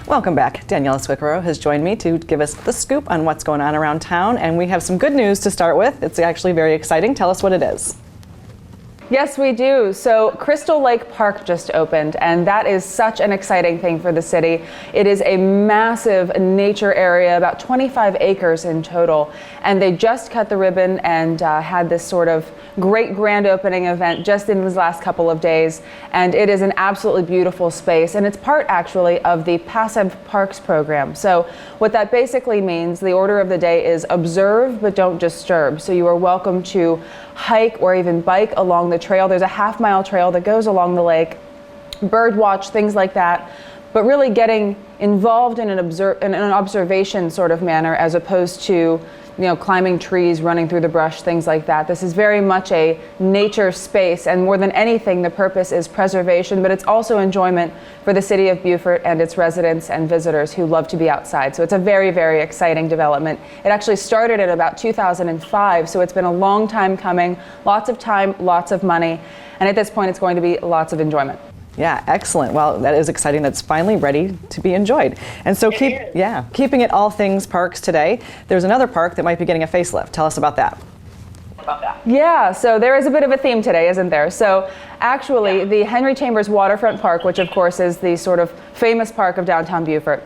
Welcome back. Daniella Squicquero has joined me to give us the scoop on what's going on around town, and we have some good news to start with. It's actually very exciting. Tell us what it is. Yes, we do. So Crystal Lake Park just opened, and that is such an exciting thing for the city. It is a massive nature area, about 25 acres in total, and they just cut the ribbon and had this sort of great grand opening event just in these last couple of days, and it is an absolutely beautiful space, and it's part actually of the Passive Parks program. So what that basically means, the order of the day is observe but don't disturb. So you are welcome to hike or even bike along the trail. There's a half-mile trail that goes along the lake, bird watch, things like that, but really getting involved in an observation sort of manner as opposed to, climbing trees, running through the brush, things like that. This is very much a nature space, and more than anything, the purpose is preservation, but it's also enjoyment for the city of Beaufort and its residents and visitors who love to be outside. So it's a very, very exciting development. It actually started in about 2005, so it's been a long time coming, lots of time, lots of money, and at this point it's going to be lots of enjoyment. Yeah, excellent. Well, that is exciting. That's finally ready to be enjoyed. And so keeping it all things parks today, there's another park that might be getting a facelift. Tell us about that. Yeah, so there is a bit of a theme today, isn't there? So actually, the Henry Chambers Waterfront Park, which of course is the sort of famous park of downtown Beaufort,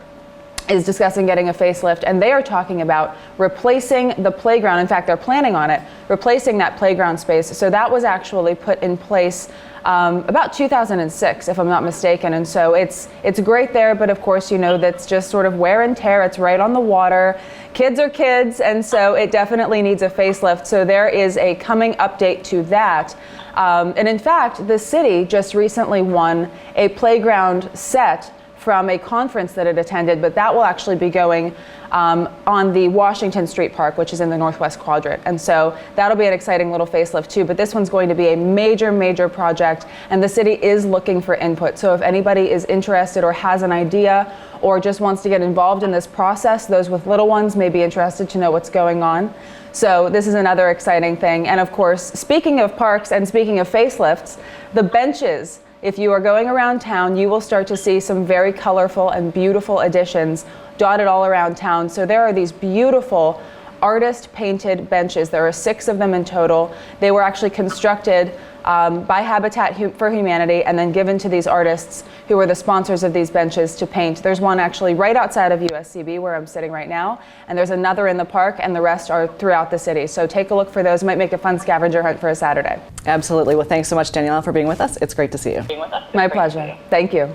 is discussing getting a facelift, and they are talking about replacing the playground. In fact, they're planning on it, replacing that playground space. So that was actually put in place about 2006, if I'm not mistaken. And so it's great there, but of course, that's just sort of wear and tear. It's right on the water. Kids are kids, and so it definitely needs a facelift. So there is a coming update to that. And in fact, the city just recently won a playground set from a conference that it attended, but that will actually be going on the Washington Street Park, which is in the northwest quadrant. And so that'll be an exciting little facelift too, but this one's going to be a major, major project, and the city is looking for input. So if anybody is interested or has an idea or just wants to get involved in this process, those with little ones may be interested to know what's going on. So this is another exciting thing. And of course, speaking of parks and speaking of facelifts, the benches, if you are going around town, you will start to see some very colorful and beautiful additions dotted all around town. So there are these beautiful artist-painted benches. There are 6 of them in total. They were actually constructed by Habitat for Humanity and then given to these artists who are the sponsors of these benches to paint. There's one actually right outside of USCB where I'm sitting right now, and there's another in the park, and the rest are throughout the city. So take a look for those. Might make a fun scavenger hunt for a Saturday. Absolutely. Well, thanks so much, Daniella, for being with us. It's great to see you. My pleasure. Thank you.